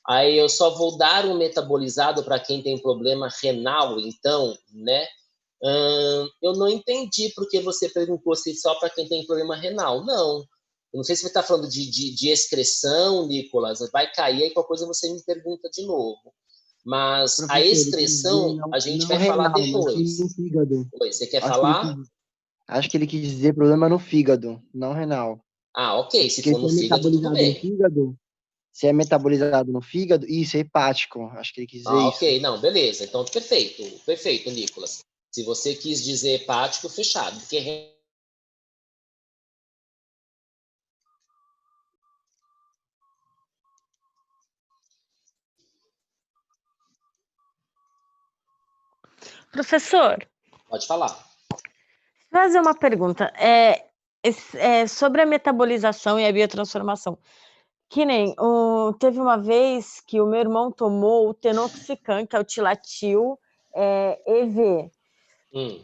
Aí eu só vou dar um metabolizado para quem tem problema renal, então, né? Eu não entendi porque você perguntou se só para quem tem problema renal. Não. Eu não sei se você está falando de excreção, Nicolas. Vai cair, aí qualquer coisa você me pergunta de novo. Mas a excreção a gente vai falar depois. No fígado. Oi, você quer falar? Acho que ele quis dizer problema no fígado, não renal. Ah, ok. Se Porque for no fígado, tudo bem. Se é metabolizado no fígado, isso é hepático. Acho que ele quis dizer isso. Ok. Não, beleza. Então, perfeito, Nicolas. Se você quis dizer hepático, fechado. Porque Professor, pode falar. vou fazer uma pergunta. Sobre a metabolização e a biotransformação. Que nem teve uma vez que o meu irmão tomou o Tenoxicam, que é o Tilatil EV.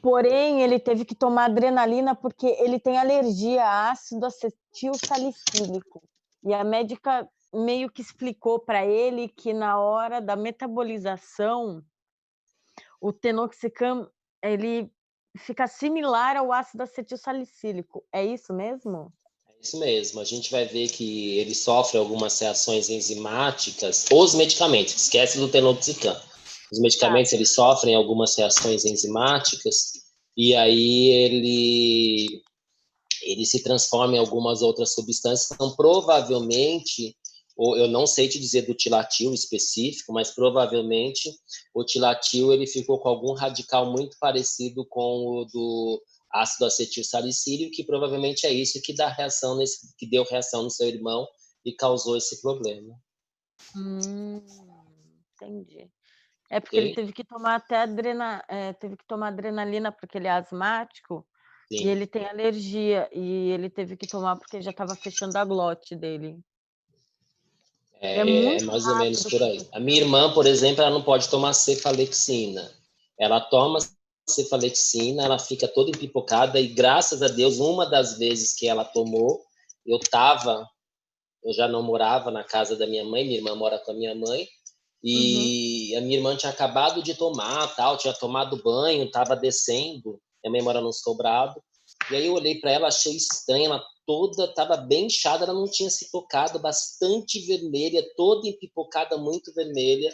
Porém, ele teve que tomar adrenalina porque ele tem alergia a ácido acetil salicílico. E a médica meio que explicou para ele que na hora da metabolização, o Tenoxicam, ele fica similar ao ácido acetil salicílico. É isso mesmo? É isso mesmo. A gente vai ver que ele sofre algumas reações enzimáticas. Os medicamentos, esquece do Tenoxicam. Os medicamentos, eles sofrem algumas reações enzimáticas e aí ele se transforma em algumas outras substâncias. Então, provavelmente, ou eu não sei te dizer do Tilatil específico, mas provavelmente o Tilatil ele ficou com algum radical muito parecido com o do ácido acetil salicílico, que provavelmente é isso que que deu reação no seu irmão e causou esse problema. Entendi. É porque ele teve que tomar até adrenalina porque ele é asmático. Sim. E ele tem alergia e ele teve que tomar porque já estava fechando a glote dele. É mais ou menos por aí. A minha irmã, por exemplo, ela não pode tomar cefalexina. Ela toma cefalexina, ela fica toda empipocada e, graças a Deus, uma das vezes que ela tomou, eu já não morava na casa da minha mãe irmã mora com a minha mãe, e a minha irmã tinha acabado de tomar, tinha tomado banho, estava descendo, minha mãe mora num sobrado, e aí eu olhei para ela, achei estranha, ela estava bem inchada, ela não tinha se tocado, bastante vermelha, toda empipocada, muito vermelha,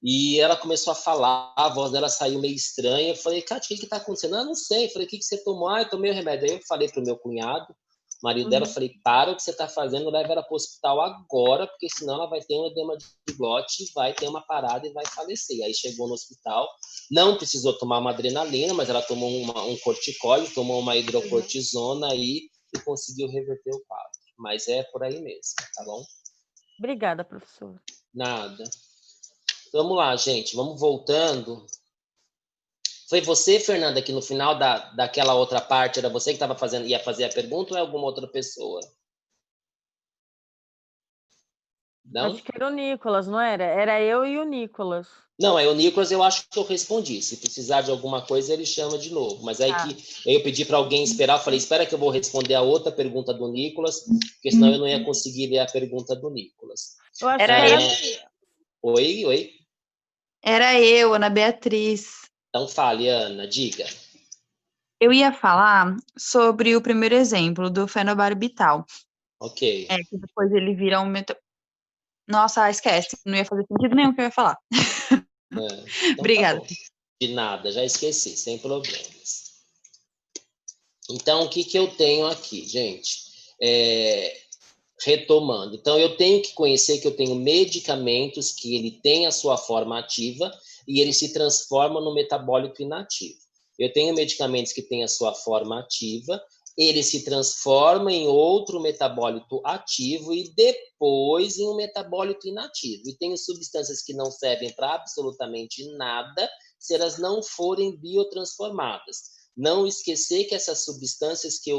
e ela começou a falar, a voz dela saiu meio estranha, eu falei, Kátia, o que está acontecendo? Eu não sei, eu falei, o que você tomou? Eu tomei o remédio, aí eu falei pro meu cunhado, marido dela, falei, para o que você está fazendo, leva ela para o hospital agora, porque senão ela vai ter um edema de glote, vai ter uma parada e vai falecer. Aí chegou no hospital, não precisou tomar uma adrenalina, mas ela tomou um corticóide, tomou uma hidrocortisona aí e conseguiu reverter o quadro. Mas é por aí mesmo, tá bom? Obrigada, professor. Nada. Vamos lá, gente, vamos voltando. Foi você, Fernanda, que no final daquela outra parte era você que ia fazer a pergunta ou é alguma outra pessoa? Não? Acho que era o Nicolas, não era? Era eu e o Nicolas. Não, o Nicolas eu acho que eu respondi. Se precisar de alguma coisa, ele chama de novo. Mas aí que eu pedi para alguém esperar, eu falei, espera que eu vou responder a outra pergunta do Nicolas, porque senão eu não ia conseguir ler a pergunta do Nicolas. Eu acho que era eu. Oi? Era eu, Ana Beatriz. Então fale, Ana, diga. Eu ia falar sobre o primeiro exemplo do fenobarbital. Ok. Que depois ele vira um Nossa, esquece. Não ia fazer sentido nenhum que eu ia falar. Então Obrigada. Tá, de nada, já esqueci, sem problemas. Então, o que eu tenho aqui, gente? Retomando. Então, eu tenho que conhecer que eu tenho medicamentos que ele tem a sua forma ativa e ele se transforma no metabólico inativo. Eu tenho medicamentos que têm a sua forma ativa, ele se transforma em outro metabólito ativo e depois em um metabólito inativo. E tenho substâncias que não servem para absolutamente nada se elas não forem biotransformadas. Não esquecer que essas substâncias que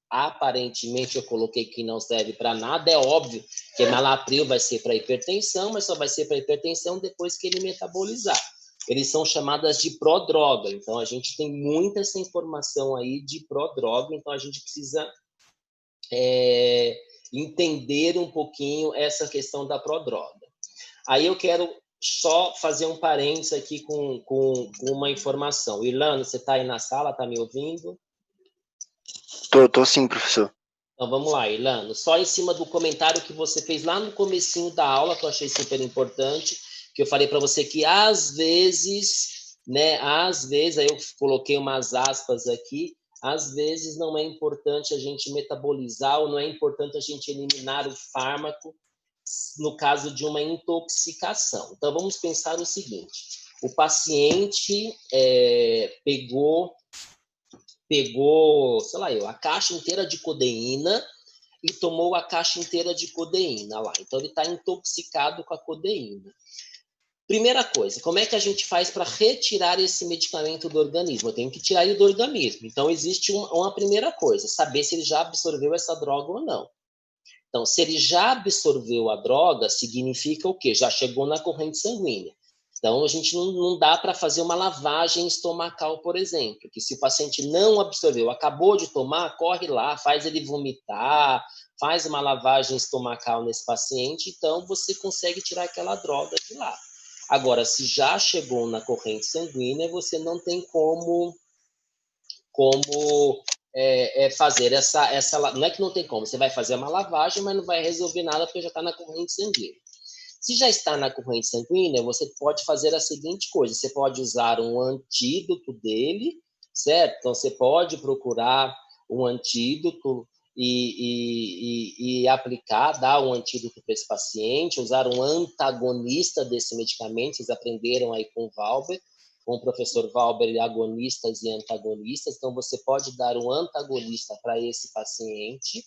aparentemente eu coloquei que não serve para nada, é óbvio que enalapril vai ser para hipertensão, mas só vai ser para hipertensão depois que ele metabolizar. Eles são chamadas de prodroga, então a gente tem muita essa informação aí de prodroga, então a gente precisa entender um pouquinho essa questão da prodroga. Aí eu quero só fazer um parênteses aqui com uma informação. Irlando, você está aí na sala, está me ouvindo? Tô sim, professor. Então vamos lá, Irlando. Só em cima do comentário que você fez lá no comecinho da aula, que eu achei super importante, que eu falei para você que às vezes, aí eu coloquei umas aspas aqui, às vezes não é importante a gente metabolizar ou não é importante a gente eliminar o fármaco no caso de uma intoxicação. Então, vamos pensar o seguinte: o paciente pegou, sei lá a caixa inteira de codeína e tomou a caixa inteira de codeína lá. Então, ele está intoxicado com a codeína. Primeira coisa, como é que a gente faz para retirar esse medicamento do organismo? Eu tenho que tirar ele do organismo. Então, existe uma primeira coisa, saber se ele já absorveu essa droga ou não. Então, se ele já absorveu a droga, significa o quê? Já chegou na corrente sanguínea. Então, a gente não dá para fazer uma lavagem estomacal, por exemplo, que se o paciente não absorveu, acabou de tomar, corre lá, faz ele vomitar, faz uma lavagem estomacal nesse paciente, então você consegue tirar aquela droga de lá. Agora, se já chegou na corrente sanguínea, você não tem como fazer essa... Não é que não tem como, você vai fazer uma lavagem, mas não vai resolver nada porque já está na corrente sanguínea. Se já está na corrente sanguínea, você pode fazer a seguinte coisa, você pode usar um antídoto dele, certo? Então, você pode procurar um antídoto e aplicar, dar um antídoto para esse paciente, usar um antagonista desse medicamento, vocês aprenderam aí com o Valber, com o professor Valber, agonistas e antagonistas, então você pode dar um antagonista para esse paciente,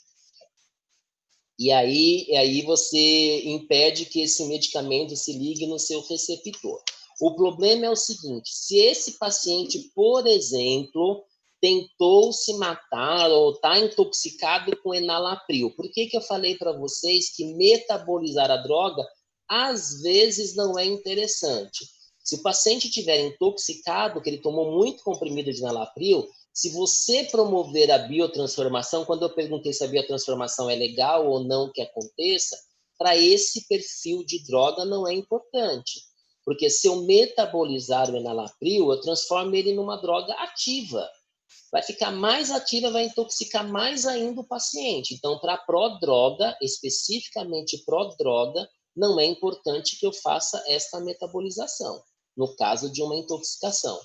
e aí você impede que esse medicamento se ligue no seu receptor. O problema é o seguinte, se esse paciente, por exemplo, tentou se matar ou está intoxicado com enalapril, por que eu falei para vocês que metabolizar a droga às vezes não é interessante? Se o paciente estiver intoxicado, que ele tomou muito comprimido de enalapril, se você promover a biotransformação, quando eu perguntei se a biotransformação é legal ou não que aconteça, para esse perfil de droga não é importante. Porque se eu metabolizar o enalapril, eu transformo ele numa droga ativa. Vai ficar mais ativa, vai intoxicar mais ainda o paciente. Então, para prodroga, especificamente prodroga, não é importante que eu faça esta metabolização, no caso de uma intoxicação.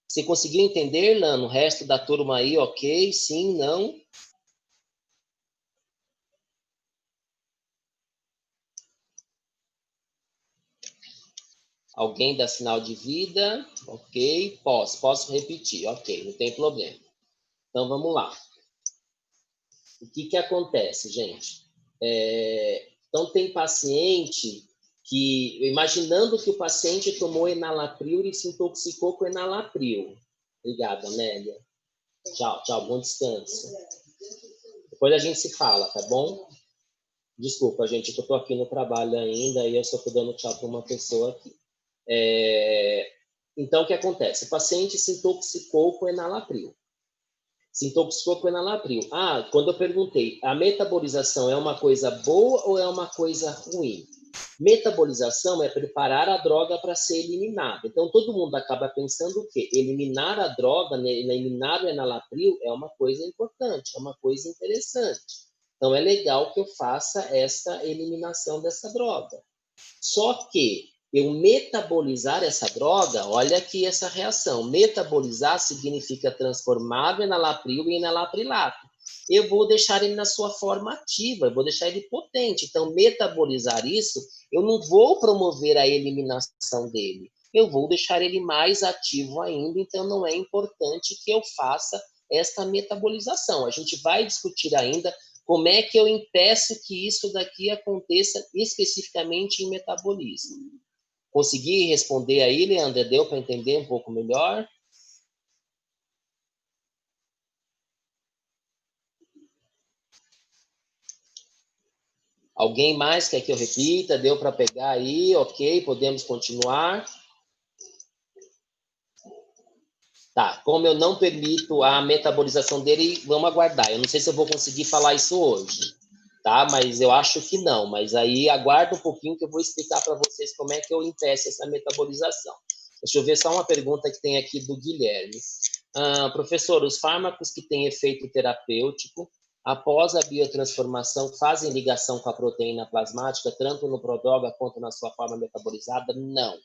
Você conseguiu entender, Lano? O resto da turma aí, ok? Sim, não? Alguém dá sinal de vida? Ok. Posso repetir? Ok, não tem problema. Então, vamos lá. O que acontece, gente? Então, tem paciente que, imaginando que o paciente tomou enalapril e se intoxicou com enalapril. Obrigado, Amélia. Tchau, bom descanso. Depois a gente se fala, tá bom? Desculpa, gente, que eu estou aqui no trabalho ainda e eu só estou dando tchau para uma pessoa aqui. Então, o que acontece? O paciente se intoxicou com enalapril. Quando eu perguntei, a metabolização é uma coisa boa ou é uma coisa ruim? Metabolização é preparar a droga para ser eliminada. Então, todo mundo acaba pensando o quê? Eliminar a droga, eliminar o enalapril é uma coisa importante, é uma coisa interessante. Então, é legal que eu faça essa eliminação dessa droga. Só que eu metabolizar essa droga, olha aqui essa reação. Metabolizar significa transformar o enalapril em enalaprilato. Eu vou deixar ele na sua forma ativa, eu vou deixar ele potente. Então, metabolizar isso, eu não vou promover a eliminação dele. Eu vou deixar ele mais ativo ainda, então não é importante que eu faça esta metabolização. A gente vai discutir ainda como é que eu impeço que isso daqui aconteça especificamente em metabolismo. Consegui responder aí, Leandro? Deu para entender um pouco melhor? Alguém mais quer que eu repita? Deu para pegar aí? Ok, podemos continuar? Tá, como eu não permito a metabolização dele, vamos aguardar. Eu não sei se eu vou conseguir falar isso hoje, tá? Mas eu acho que não. Mas aí aguarda um pouquinho que eu vou explicar para vocês como é que eu impeço essa metabolização. Deixa eu ver só uma pergunta que tem aqui do Guilherme. Professor, os fármacos que têm efeito terapêutico após a biotransformação fazem ligação com a proteína plasmática, tanto no prodroga quanto na sua forma metabolizada? Não.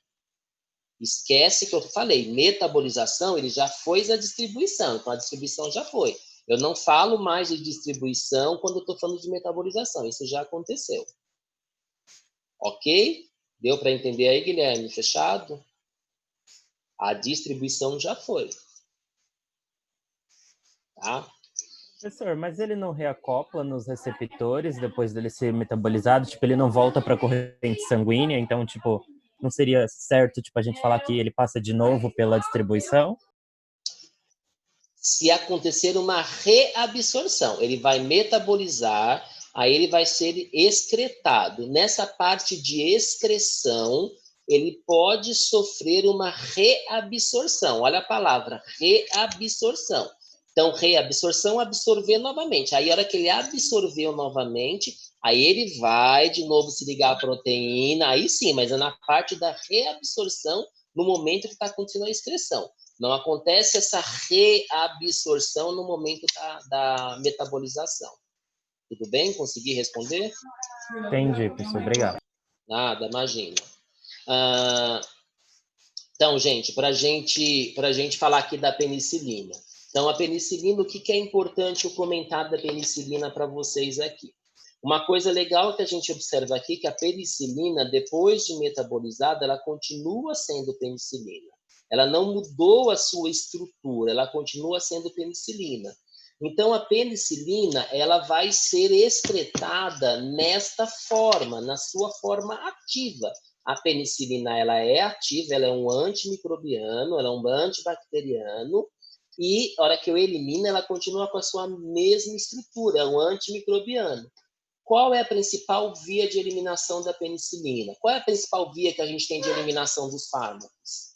Esquece que eu falei, metabolização, ele já foi a distribuição, então a distribuição já foi. Eu não falo mais de distribuição quando eu estou falando de metabolização, isso já aconteceu. Ok? Deu para entender aí, Guilherme? Fechado? A distribuição já foi. Tá? Professor, mas ele não reacopla nos receptores depois dele ser metabolizado? Tipo, ele não volta para a corrente sanguínea? Então, tipo, não seria certo, tipo, a gente falar que ele passa de novo pela distribuição? Se acontecer uma reabsorção, ele vai metabolizar, aí ele vai ser excretado. Nessa parte de excreção, ele pode sofrer uma reabsorção. Olha a palavra, reabsorção. Então, reabsorção, absorver novamente. Aí, a hora que ele absorveu novamente, aí ele vai de novo se ligar à proteína, aí sim, mas é na parte da reabsorção, no momento que está acontecendo a excreção. Não acontece essa reabsorção no momento da metabolização. Tudo bem? Consegui responder? Entendi, professor. Obrigado. Nada, imagina. Então, gente, para gente falar aqui da penicilina. Então, a penicilina, o que é importante o comentário da penicilina para vocês aqui? Uma coisa legal que a gente observa aqui, que a penicilina, depois de metabolizada, ela continua sendo penicilina. Ela não mudou a sua estrutura, ela continua sendo penicilina. Então, a penicilina, ela vai ser excretada nesta forma, na sua forma ativa. A penicilina, ela é ativa, ela é um antimicrobiano, ela é um antibacteriano, e a hora que eu elimino, ela continua com a sua mesma estrutura, é um antimicrobiano. Qual é a principal via de eliminação da penicilina? Qual é a principal via que a gente tem de eliminação dos fármacos?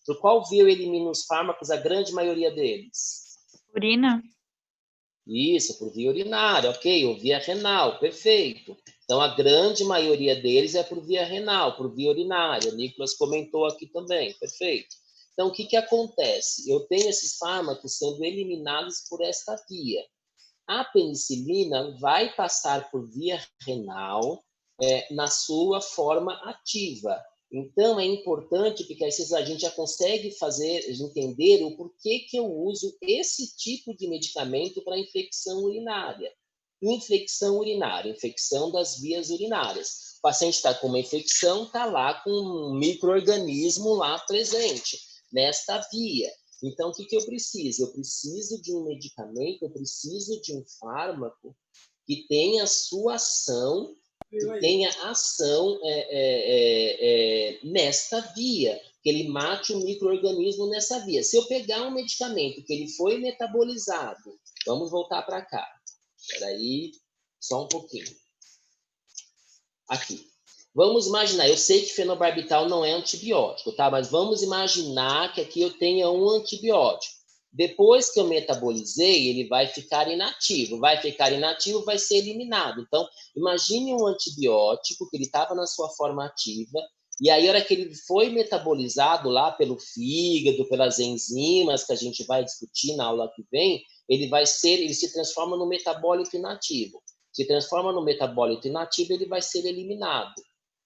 Por qual via eu elimino os fármacos, a grande maioria deles? Urina. Isso, por via urinária, ok, ou via renal, perfeito. Então, a grande maioria deles é por via renal, por via urinária. O Nicolas comentou aqui também, perfeito. Então, o que acontece? Eu tenho esses fármacos sendo eliminados por esta via. A penicilina vai passar por via renal na sua forma ativa. Então, é importante, porque aí a gente já consegue entender o porquê que eu uso esse tipo de medicamento para infecção urinária. Infecção urinária, infecção das vias urinárias. O paciente está com uma infecção, está lá com um micro-organismo lá presente, nesta via. Então, o que eu preciso? Eu preciso de um medicamento, eu preciso de um fármaco que tenha sua ação, que tenha ação nesta via, que ele mate o micro-organismo nessa via. Se eu pegar um medicamento que ele foi metabolizado, vamos voltar para cá. Espera aí, só um pouquinho. Aqui. Vamos imaginar, eu sei que fenobarbital não é antibiótico, tá? Mas vamos imaginar que aqui eu tenha um antibiótico. Depois que eu metabolizei, ele vai ficar inativo. Vai ficar inativo, vai ser eliminado. Então, imagine um antibiótico que ele estava na sua forma ativa, e aí, a hora que ele foi metabolizado lá pelo fígado, pelas enzimas, que a gente vai discutir na aula que vem, ele se transforma no metabólito inativo. Se transforma no metabólito inativo, ele vai ser eliminado.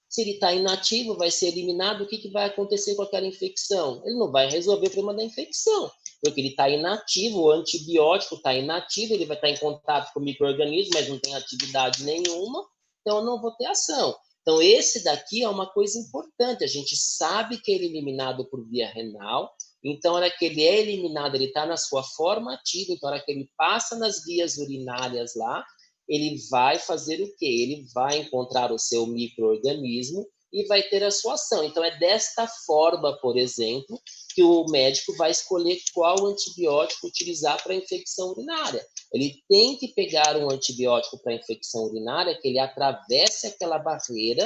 Se ele está inativo, vai ser eliminado, o que vai acontecer com aquela infecção? Ele não vai resolver o problema da infecção, porque ele está inativo, o antibiótico está inativo, ele vai estar em contato com o micro-organismo, mas não tem atividade nenhuma, então eu não vou ter ação. Então, esse daqui é uma coisa importante, a gente sabe que ele é eliminado por via renal, então, na hora que ele é eliminado, ele está na sua forma ativa, então, na hora que ele passa nas vias urinárias lá, ele vai fazer o quê? Ele vai encontrar o seu micro-organismo e vai ter a sua ação. Então, é desta forma, por exemplo, que o médico vai escolher qual antibiótico utilizar para a infecção urinária. Ele tem que pegar um antibiótico para a infecção urinária, que ele atravesse aquela barreira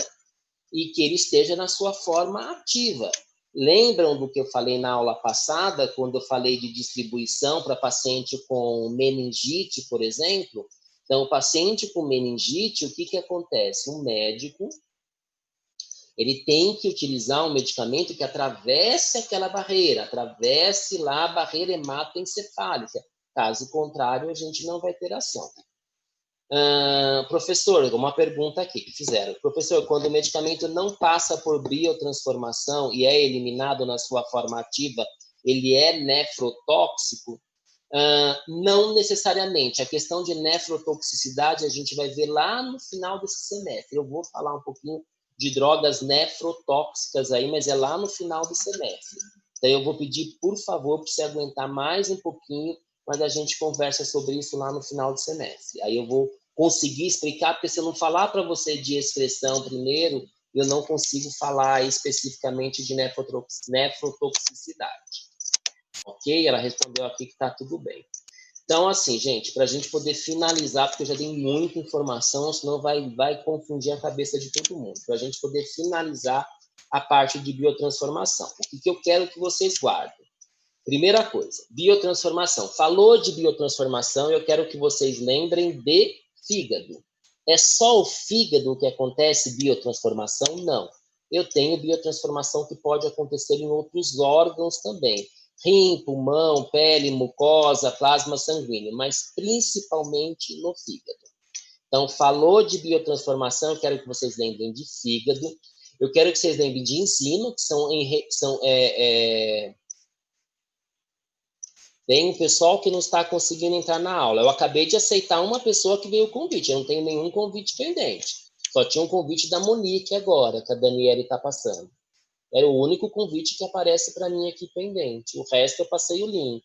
e que ele esteja na sua forma ativa. Lembram do que eu falei na aula passada, quando eu falei de distribuição para paciente com meningite, por exemplo? Então, o paciente com meningite, o que acontece? O médico, ele tem que utilizar um medicamento que atravesse aquela barreira, atravesse lá a barreira hematoencefálica. Caso contrário, a gente não vai ter ação. Professor, uma pergunta aqui que fizeram. Professor, quando o medicamento não passa por biotransformação e é eliminado na sua forma ativa, ele é nefrotóxico? Não necessariamente. A questão de nefrotoxicidade a gente vai ver lá no final desse semestre. Eu vou falar um pouquinho de drogas nefrotóxicas aí, mas é lá no final do semestre. Então eu vou pedir, por favor, para você aguentar mais um pouquinho, mas a gente conversa sobre isso lá no final do semestre. Aí eu vou conseguir explicar, porque se eu não falar para você de expressão primeiro, eu não consigo falar especificamente de nefrotoxicidade. Ok? Ela respondeu aqui que está tudo bem. Então, assim, gente, para a gente poder finalizar, porque eu já dei muita informação, senão vai confundir a cabeça de todo mundo. Para a gente poder finalizar a parte de biotransformação. O que eu quero que vocês guardem? Primeira coisa, biotransformação. Falou de biotransformação, eu quero que vocês lembrem de fígado. É só o fígado que acontece biotransformação? Não. Eu tenho biotransformação que pode acontecer em outros órgãos também. Rim, pulmão, pele, mucosa, plasma sanguíneo, mas principalmente no fígado. Então, falou de biotransformação, eu quero que vocês lembrem de fígado. Eu quero que vocês lembrem de enzima, que Tem um pessoal que não está conseguindo entrar na aula. Eu acabei de aceitar uma pessoa que veio o convite. Eu não tenho nenhum convite pendente. Só tinha um convite da Monique agora, que a Daniela está passando. Era o único convite que aparece para mim aqui pendente. O resto eu passei o link.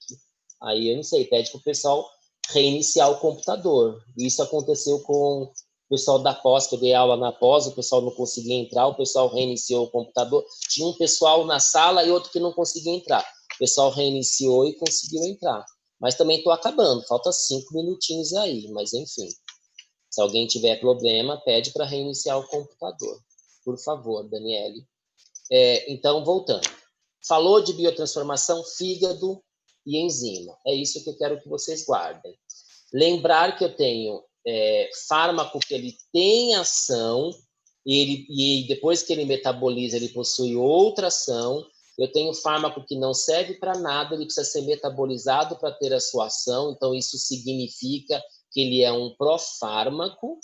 Aí eu não sei, pede para o pessoal reiniciar o computador. Isso aconteceu com o pessoal da pós, que eu dei aula na pós, o pessoal não conseguia entrar, o pessoal reiniciou o computador. Tinha um pessoal na sala e outro que não conseguia entrar. O pessoal reiniciou e conseguiu entrar. Mas também estou acabando, falta 5 minutinhos aí, mas enfim. Se alguém tiver problema, pede para reiniciar o computador. Por favor, Daniele. Então, voltando. Falou de biotransformação, fígado e enzima. É isso que eu quero que vocês guardem. Lembrar que eu tenho fármaco que ele tem ação e depois que ele metaboliza, ele possui outra ação. Eu tenho fármaco que não serve para nada, ele precisa ser metabolizado para ter a sua ação. Então, isso significa que ele é um profármaco.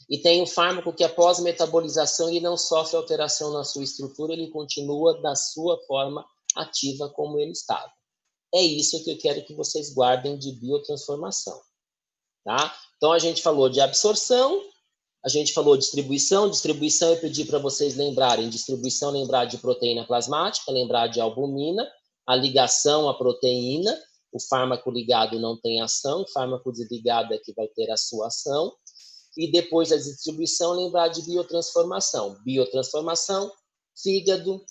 E tem o fármaco que, após metabolização, ele não sofre alteração na sua estrutura, ele continua da sua forma ativa como ele estava. É isso que eu quero que vocês guardem de biotransformação. Tá? Então, a gente falou de absorção, a gente falou de distribuição. Distribuição eu pedi para vocês lembrarem. Distribuição, lembrar de proteína plasmática, lembrar de albumina, a ligação à proteína. O fármaco ligado não tem ação, o fármaco desligado é que vai ter a sua ação. E depois da distribuição, lembrar de biotransformação. Biotransformação, fígado,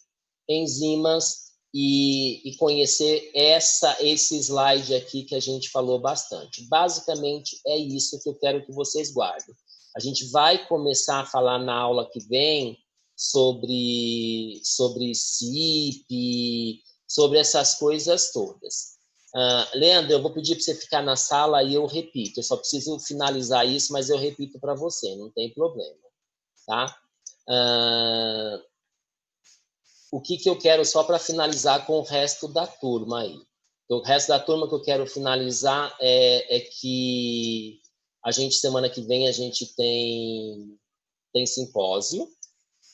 enzimas e conhecer esse slide aqui que a gente falou bastante. Basicamente, é isso que eu quero que vocês guardem. A gente vai começar a falar na aula que vem sobre CIP, sobre essas coisas todas. Leandro, eu vou pedir para você ficar na sala e eu repito. Eu só preciso finalizar isso, mas eu repito para você, não tem problema. Tá? O que eu quero só para finalizar com o resto da turma aí? O resto da turma que eu quero finalizar é que a gente, semana que vem, a gente tem simpósio,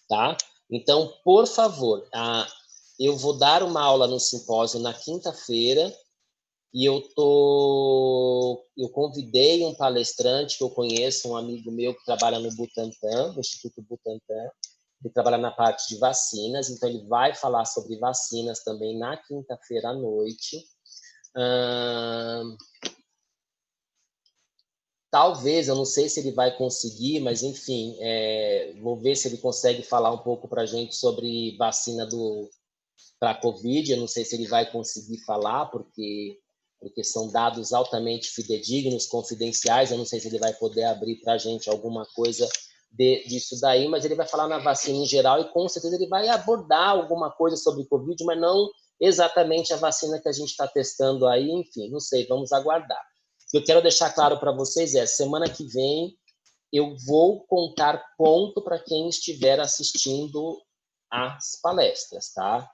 tá? Então, por favor, eu vou dar uma aula no simpósio na quinta-feira e eu convidei um palestrante que eu conheço, um amigo meu que trabalha no Butantan, no Instituto Butantan, ele trabalha na parte de vacinas, então ele vai falar sobre vacinas também na quinta-feira à noite. Talvez, eu não sei se ele vai conseguir, mas enfim, vou ver se ele consegue falar um pouco para a gente sobre vacina para a Covid. Eu não sei se ele vai conseguir falar, porque são dados altamente fidedignos, confidenciais. Eu não sei se ele vai poder abrir para a gente alguma coisa disso daí, mas ele vai falar na vacina em geral e com certeza ele vai abordar alguma coisa sobre Covid, mas não exatamente a vacina que a gente está testando aí, enfim, não sei, vamos aguardar. O que eu quero deixar claro para vocês é, semana que vem eu vou contar ponto para quem estiver assistindo as palestras, tá?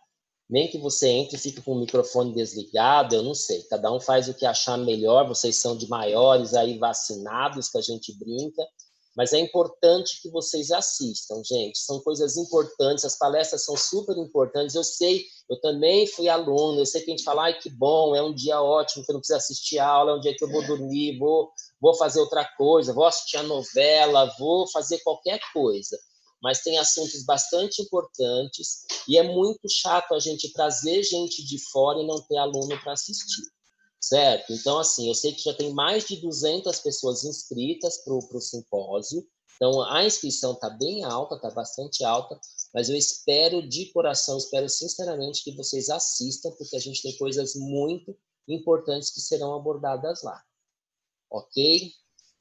Nem que você entre e fique com o microfone desligado, eu não sei, cada um faz o que achar melhor, vocês são de maiores aí vacinados, que a gente brinca, mas é importante que vocês assistam, gente, são coisas importantes, as palestras são super importantes, eu sei, eu também fui aluno, eu sei que a gente fala, ai, que bom, é um dia ótimo, que eu não preciso assistir a aula, é um dia que eu vou dormir, vou fazer outra coisa, vou assistir a novela, vou fazer qualquer coisa, mas tem assuntos bastante importantes e é muito chato a gente trazer gente de fora e não ter aluno para assistir. Certo? Então, assim, eu sei que já tem mais de 200 pessoas inscritas para o simpósio, então a inscrição está bem alta, está bastante alta, mas eu espero de coração, espero sinceramente que vocês assistam, porque a gente tem coisas muito importantes que serão abordadas lá. Ok?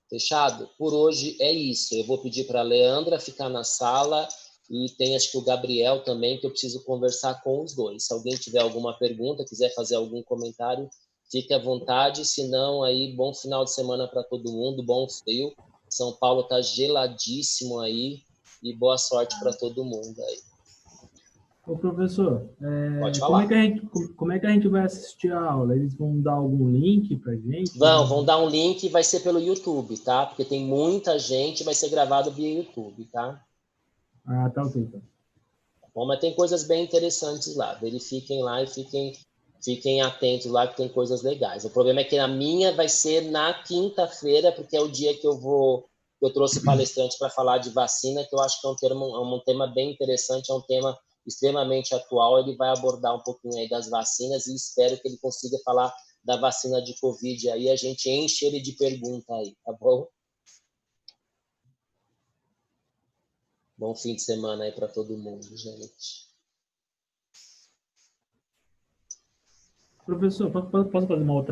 Fechado? Por hoje é isso. Eu vou pedir para a Leandra ficar na sala e tem, acho que o Gabriel também, que eu preciso conversar com os dois. Se alguém tiver alguma pergunta, quiser fazer algum comentário, fique à vontade, se não, aí, bom final de semana para todo mundo, bom frio. São Paulo está geladíssimo aí e boa sorte para todo mundo aí. Ô, professor, Pode como falar. é que a gente vai assistir a aula? Eles vão dar algum link para a gente? Vão dar um link e vai ser pelo YouTube, tá? Porque tem muita gente, vai ser gravado via YouTube, tá? Ah, tá ok, então. Bom, mas tem coisas bem interessantes lá. Verifiquem lá e fiquem atentos lá que tem coisas legais. O problema é que a minha vai ser na quinta-feira, porque é o dia que eu trouxe palestrante para falar de vacina, que eu acho que é um tema bem interessante, é um tema extremamente atual. Ele vai abordar um pouquinho aí das vacinas e espero que ele consiga falar da vacina de Covid aí. A gente enche ele de pergunta aí, tá bom? Bom fim de semana aí para todo mundo, gente. Professor, posso fazer uma outra